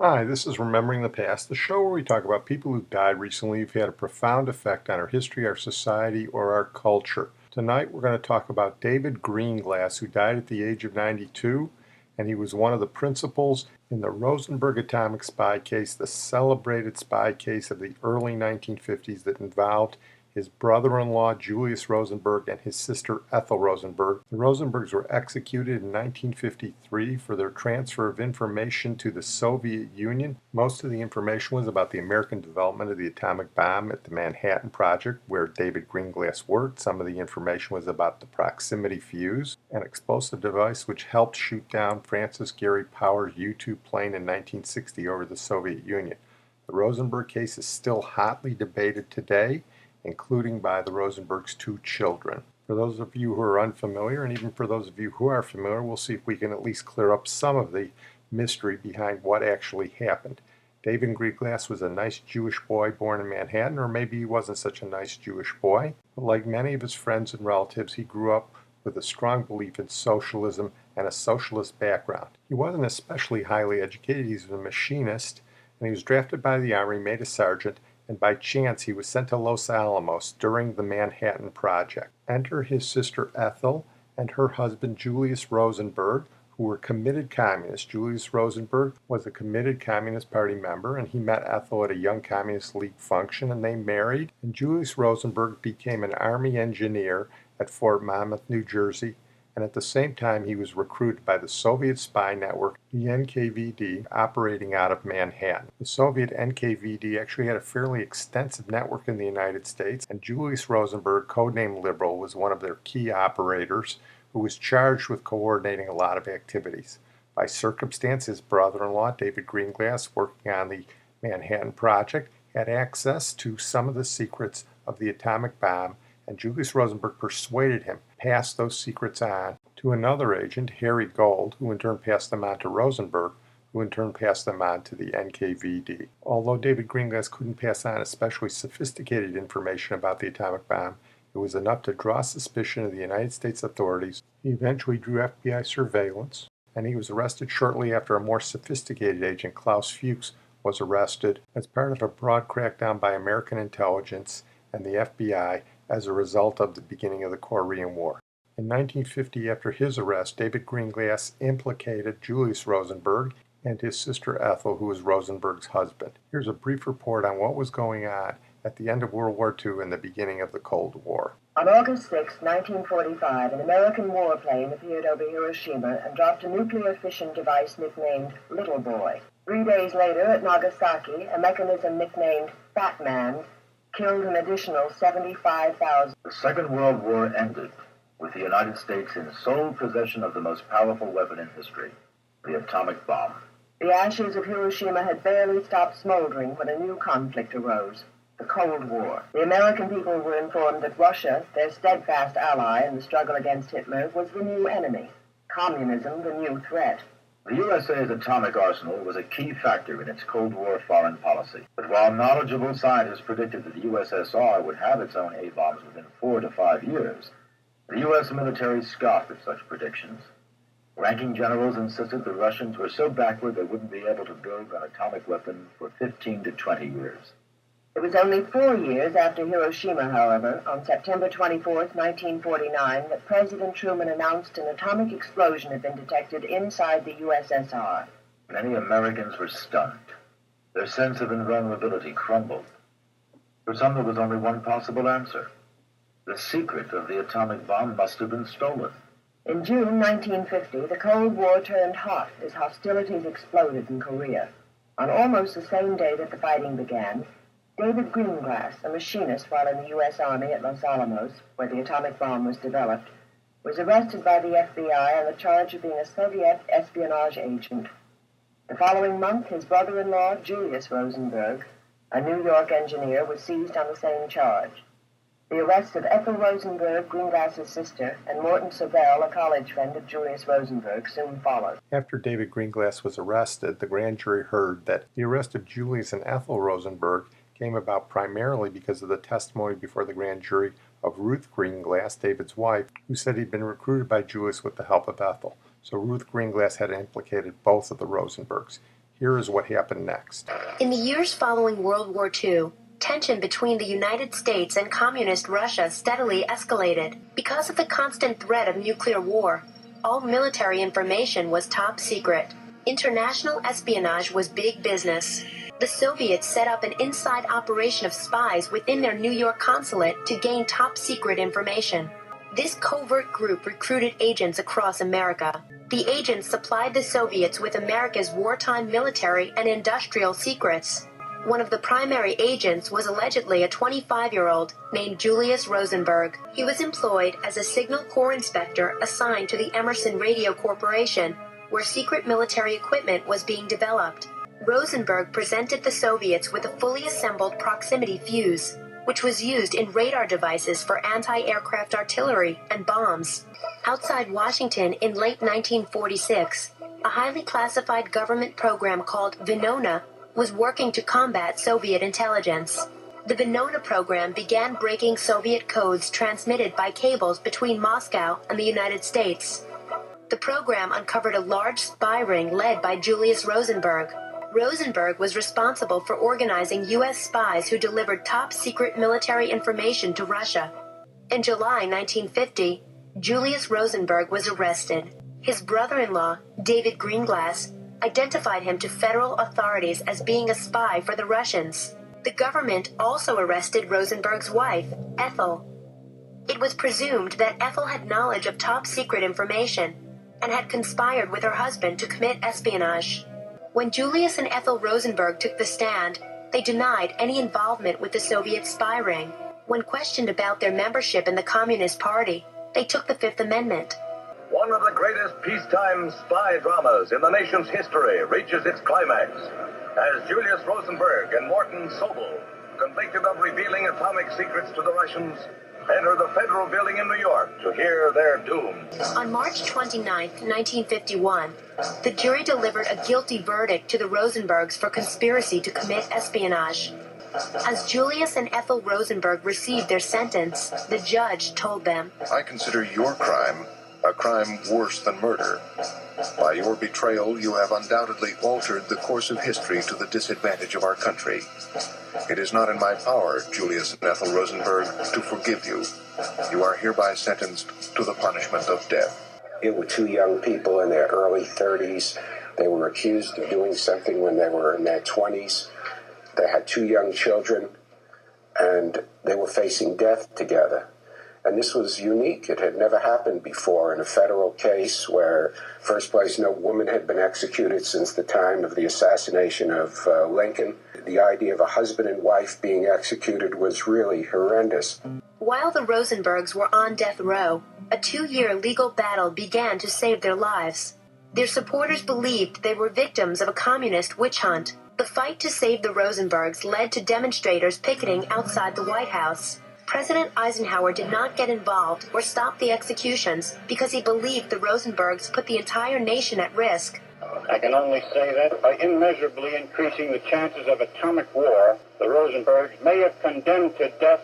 Hi, this is Remembering the Past, the show where we talk about people who died recently who've had a profound effect on our history, our society, or our culture. Tonight we're going to talk about David Greenglass, who died at the age of 92, and he was one of the principals in the Rosenberg atomic spy case, the celebrated spy case of the early 1950s that involved his brother-in-law Julius Rosenberg and his sister Ethel Rosenberg. The Rosenbergs were executed in 1953 for their transfer of information to the Soviet Union. Most of the information was about the American development of the atomic bomb at the Manhattan Project, where David Greenglass worked. Some of the information was about the proximity fuse, an explosive device which helped shoot down Francis Gary Powers' U-2 plane in 1960 over the Soviet Union. The Rosenberg case is still hotly debated today, including by the Rosenbergs' two children. For those of you who are unfamiliar, and even for those of you who are familiar, we'll see if we can at least clear up some of the mystery behind what actually happened. David Greenglass was a nice Jewish boy born in Manhattan, or maybe he wasn't such a nice Jewish boy, but like many of his friends and relatives, he grew up with a strong belief in socialism and a socialist background. He wasn't especially highly educated. He was a machinist, and he was drafted by the Army, made a sergeant, and by chance he was sent to Los Alamos during the Manhattan Project. Enter his sister Ethel and her husband Julius Rosenberg, who were committed communists. Julius Rosenberg was a committed Communist Party member, and he met Ethel at a Young Communist League function, and they married. And Julius Rosenberg became an Army engineer at Fort Monmouth, New Jersey, and at the same time he was recruited by the Soviet spy network, the NKVD, operating out of Manhattan. The Soviet NKVD actually had a fairly extensive network in the United States, and Julius Rosenberg, codenamed Liberal, was one of their key operators who was charged with coordinating a lot of activities. By circumstance, his brother-in-law, David Greenglass, working on the Manhattan Project, had access to some of the secrets of the atomic bomb, and Julius Rosenberg persuaded him to pass those secrets on to another agent, Harry Gold, who in turn passed them on to Rosenberg, who in turn passed them on to the NKVD. Although David Greenglass couldn't pass on especially sophisticated information about the atomic bomb, it was enough to draw suspicion of the United States authorities. He eventually drew FBI surveillance, and he was arrested shortly after a more sophisticated agent, Klaus Fuchs, was arrested as part of a broad crackdown by American intelligence and the FBI as a result of the beginning of the Korean War. In 1950, after his arrest, David Greenglass implicated Julius Rosenberg and his sister Ethel, who was Rosenberg's husband. Here's a brief report on what was going on at the end of World War II and the beginning of the Cold War. On August 6, 1945, an American warplane appeared over Hiroshima and dropped a nuclear fission device nicknamed Little Boy. 3 days later, at Nagasaki, a mechanism nicknamed Fat Man killed an additional 75,000. The Second World War ended with the United States in sole possession of the most powerful weapon in history, the atomic bomb. The ashes of Hiroshima had barely stopped smoldering when a new conflict arose, the Cold War. The American people were informed that Russia, their steadfast ally in the struggle against Hitler, was the new enemy, communism the new threat. The USA's atomic arsenal was a key factor in its Cold War foreign policy. But while knowledgeable scientists predicted that the USSR would have its own A-bombs within 4 to 5 years, the U.S. military scoffed at such predictions. Ranking generals insisted the Russians were so backward they wouldn't be able to build an atomic weapon for 15 to 20 years. It was only 4 years after Hiroshima, however, on September 24, 1949, that President Truman announced an atomic explosion had been detected inside the USSR. Many Americans were stunned. Their sense of invulnerability crumbled. For some, there was only one possible answer. The secret of the atomic bomb must have been stolen. In June 1950, the Cold War turned hot as hostilities exploded in Korea. On almost the same day that the fighting began, David Greenglass, a machinist while in the U.S. Army at Los Alamos, where the atomic bomb was developed, was arrested by the FBI on the charge of being a Soviet espionage agent. The following month, his brother-in-law, Julius Rosenberg, a New York engineer, was seized on the same charge. The arrests of Ethel Rosenberg, Greenglass's sister, and Morton Sobel, a college friend of Julius Rosenberg, soon followed. After David Greenglass was arrested, the grand jury heard that the arrest of Julius and Ethel Rosenberg came about primarily because of the testimony before the grand jury of Ruth Greenglass, David's wife, who said he'd been recruited by Julius with the help of Ethel. So Ruth Greenglass had implicated both of the Rosenbergs. Here is what happened next. In the years following World War II, tension between the United States and Communist Russia steadily escalated. Because of the constant threat of nuclear war, all military information was top secret. International espionage was big business. The Soviets set up an inside operation of spies within their New York consulate to gain top secret information. This covert group recruited agents across America. The agents supplied the Soviets with America's wartime military and industrial secrets. One of the primary agents was allegedly a 25-year-old named Julius Rosenberg. He was employed as a Signal Corps inspector assigned to the Emerson Radio Corporation, where secret military equipment was being developed. Rosenberg presented the Soviets with a fully assembled proximity fuse, which was used in radar devices for anti-aircraft artillery and bombs. Outside Washington in late 1946, a highly classified government program called Venona was working to combat Soviet intelligence. The Venona program began breaking Soviet codes transmitted by cables between Moscow and the United States. The program uncovered a large spy ring led by Julius Rosenberg. Rosenberg was responsible for organizing U.S. spies who delivered top-secret military information to Russia. In July 1950, Julius Rosenberg was arrested. His brother-in-law, David Greenglass, identified him to federal authorities as being a spy for the Russians. The government also arrested Rosenberg's wife, Ethel. It was presumed that Ethel had knowledge of top-secret information and had conspired with her husband to commit espionage. When Julius and Ethel Rosenberg took the stand, they denied any involvement with the Soviet spy ring. When questioned about their membership in the Communist Party, they took the Fifth Amendment. One of the greatest peacetime spy dramas in the nation's history reaches its climax as Julius Rosenberg and Morton Sobel, convicted of revealing atomic secrets to the Russians, enter the federal building in New York to hear their doom. On March 29, 1951, the jury delivered a guilty verdict to the Rosenbergs for conspiracy to commit espionage. As Julius and Ethel Rosenberg received their sentence, the judge told them, "I consider your crime a crime worse than murder. By your betrayal, you have undoubtedly altered the course of history to the disadvantage of our country. It is not in my power, Julius and Ethel Rosenberg, to forgive you. You are hereby sentenced to the punishment of death." It were two young people in their early 30s. They were accused of doing something when they were in their 20s. They had two young children, and they were facing death together. And this was unique. It had never happened before in a federal case where, first place, no woman had been executed since the time of the assassination of Lincoln. The idea of a husband and wife being executed was really horrendous. While the Rosenbergs were on death row, a 2-year legal battle began to save their lives. Their supporters believed they were victims of a communist witch hunt. The fight to save the Rosenbergs led to demonstrators picketing outside the White House. President Eisenhower did not get involved or stop the executions because he believed the Rosenbergs put the entire nation at risk. I can only say that by immeasurably increasing the chances of atomic war, the Rosenbergs may have condemned to death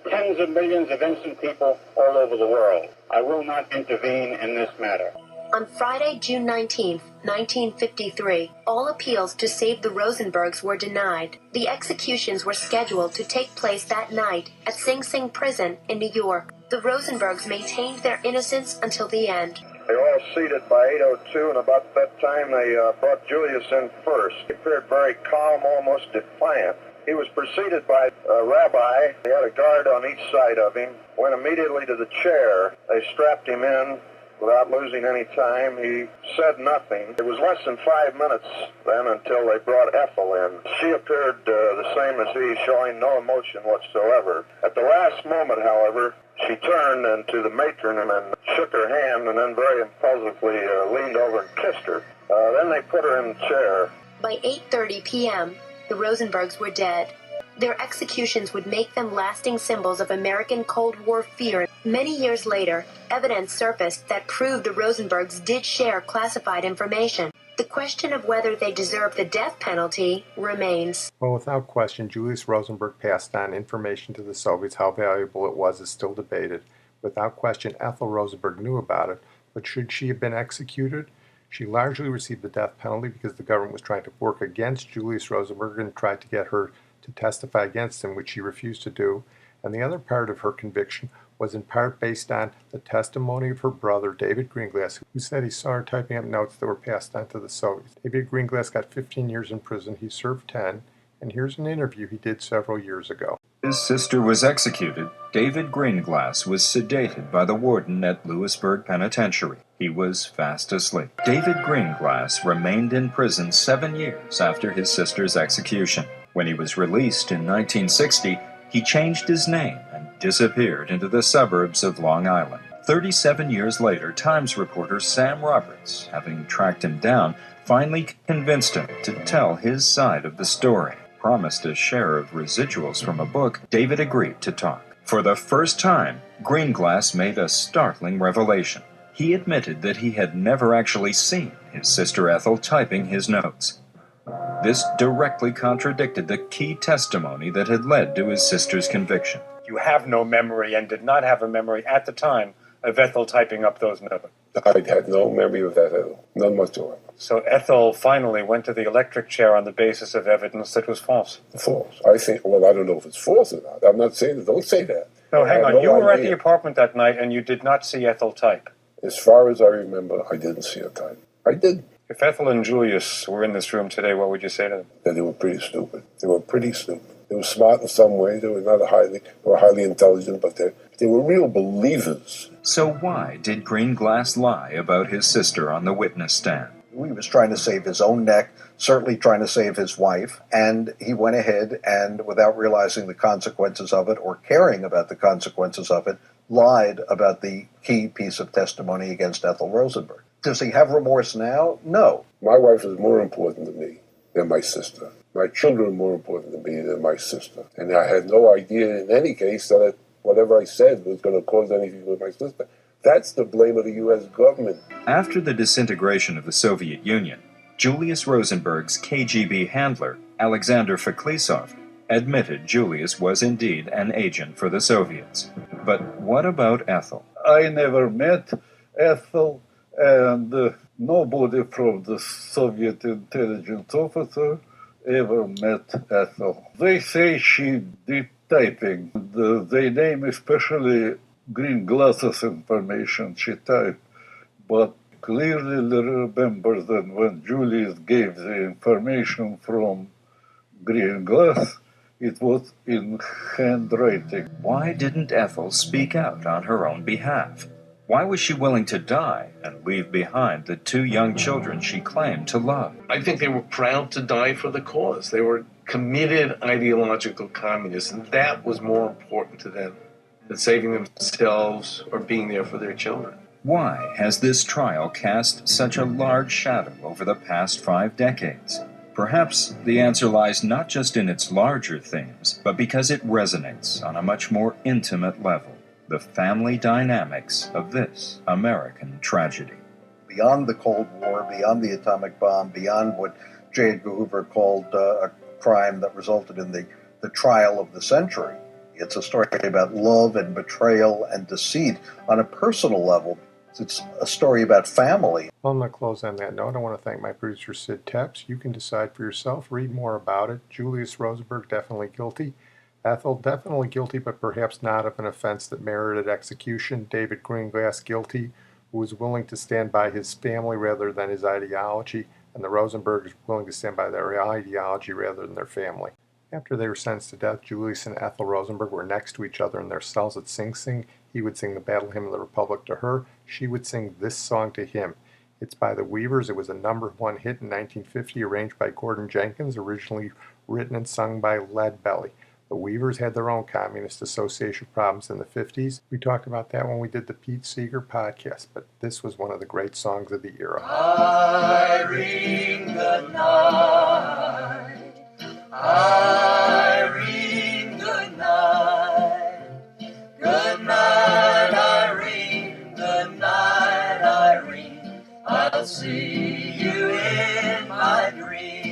tens of millions of innocent people all over the world. I will not intervene in this matter. On Friday, June 19, 1953, all appeals to save the Rosenbergs were denied. The executions were scheduled to take place that night at Sing Sing Prison in New York. The Rosenbergs maintained their innocence until the end. They were all seated by 8:02, and about that time they brought Julius in first. He appeared very calm, almost defiant. He was preceded by a rabbi. He had a guard on each side of him. Went immediately to the chair. They strapped him in without losing any time. He said nothing. It was less than 5 minutes then until they brought Ethel in. She appeared the same as he, showing no emotion whatsoever. At the last moment, however, she turned to the matron and shook her hand, and then very impulsively leaned over and kissed her. Then they put her in the chair. By 8:30 p.m., the Rosenbergs were dead. Their executions would make them lasting symbols of American Cold War fear. Many years later, evidence surfaced that proved the Rosenbergs did share classified information. The question of whether they deserve the death penalty remains. Well, without question, Julius Rosenberg passed on information to the Soviets. How valuable it was is still debated. Without question, Ethel Rosenberg knew about it, but should she have been executed? She largely received the death penalty because the government was trying to work against Julius Rosenberg and tried to get her to testify against him, which she refused to do. And the other part of her conviction was in part based on the testimony of her brother, David Greenglass, who said he saw her typing up notes that were passed on to the Soviets. David Greenglass got 15 years in prison. He served 10. And here's an interview he did several years ago. His sister was executed. David Greenglass was sedated by the warden at Lewisburg Penitentiary. He was fast asleep. David Greenglass remained in prison 7 years after his sister's execution. When he was released in 1960, he changed his name and disappeared into the suburbs of Long Island. 37 years later, Times reporter Sam Roberts, having tracked him down, finally convinced him to tell his side of the story. Promised a share of residuals from a book, David agreed to talk. For the first time, Greenglass made a startling revelation. He admitted that he had never actually seen his sister Ethel typing his notes. This directly contradicted the key testimony that had led to his sister's conviction. You have no memory and did not have a memory at the time of Ethel typing up those notes. I had no memory of that at all. None whatsoever. So Ethel finally went to the electric chair on the basis of evidence that was false. False. I think, well, I don't know if it's false or not. I'm not saying that. Don't say that. No, hang on. You were at the apartment that night and you did not see Ethel type. As far as I remember, I didn't see her type. I didn't. If Ethel and Julius were in this room today, what would you say to them? That they were pretty stupid. They were pretty stupid. They were smart in some ways. They were highly intelligent, but they were real believers. So why did Greenglass lie about his sister on the witness stand? He was trying to save his own neck, certainly trying to save his wife, and he went ahead and, without realizing the consequences of it or caring about the consequences of it, lied about the key piece of testimony against Ethel Rosenberg. Does he have remorse now? No. My wife is more important to me than my sister. My children are more important to me than my sister. And I had no idea in any case that whatever I said was going to cause anything with my sister. That's the blame of the U.S. government. After the disintegration of the Soviet Union, Julius Rosenberg's KGB handler, Alexander Feklisov, admitted Julius was indeed an agent for the Soviets. But what about Ethel? I never met Ethel, and nobody from the Soviet intelligence officer ever met Ethel. They say she did typing. They name especially Greenglass's information she typed, but clearly remember that when Julius gave the information from Greenglass, it was in handwriting. Why didn't Ethel speak out on her own behalf? Why was she willing to die and leave behind the 2 young children she claimed to love? I think they were proud to die for the cause. They were committed ideological communists, and that was more important to them than saving themselves or being there for their children. Why has this trial cast such a large shadow over the past 5 decades? Perhaps the answer lies not just in its larger themes, but because it resonates on a much more intimate level. The family dynamics of this American tragedy. Beyond the Cold War, beyond the atomic bomb, beyond what J. Edgar Hoover called a crime that resulted in the trial of the century. It's a story about love and betrayal and deceit on a personal level. It's a story about family. Well, I'm going to close on that note. I want to thank my producer, Sid Tepps. You can decide for yourself. Read more about it. Julius Rosenberg, definitely guilty. Ethel, definitely guilty, but perhaps not of an offense that merited execution. David Greenglass, guilty, who was willing to stand by his family rather than his ideology. And the Rosenbergs willing to stand by their ideology rather than their family. After they were sentenced to death, Julius and Ethel Rosenberg were next to each other in their cells at Sing Sing. He would sing the Battle Hymn of the Republic to her. She would sing this song to him. It's by the Weavers. It was a #1 hit in 1950, arranged by Gordon Jenkins, originally written and sung by Leadbelly. The Weavers had their own communist association problems in the 50s. We talked about that when we did the Pete Seeger podcast, but this was one of the great songs of the era. Irene, good night. Irene, good night. Good night, Irene. Good night, Irene. I'll see you in my dreams.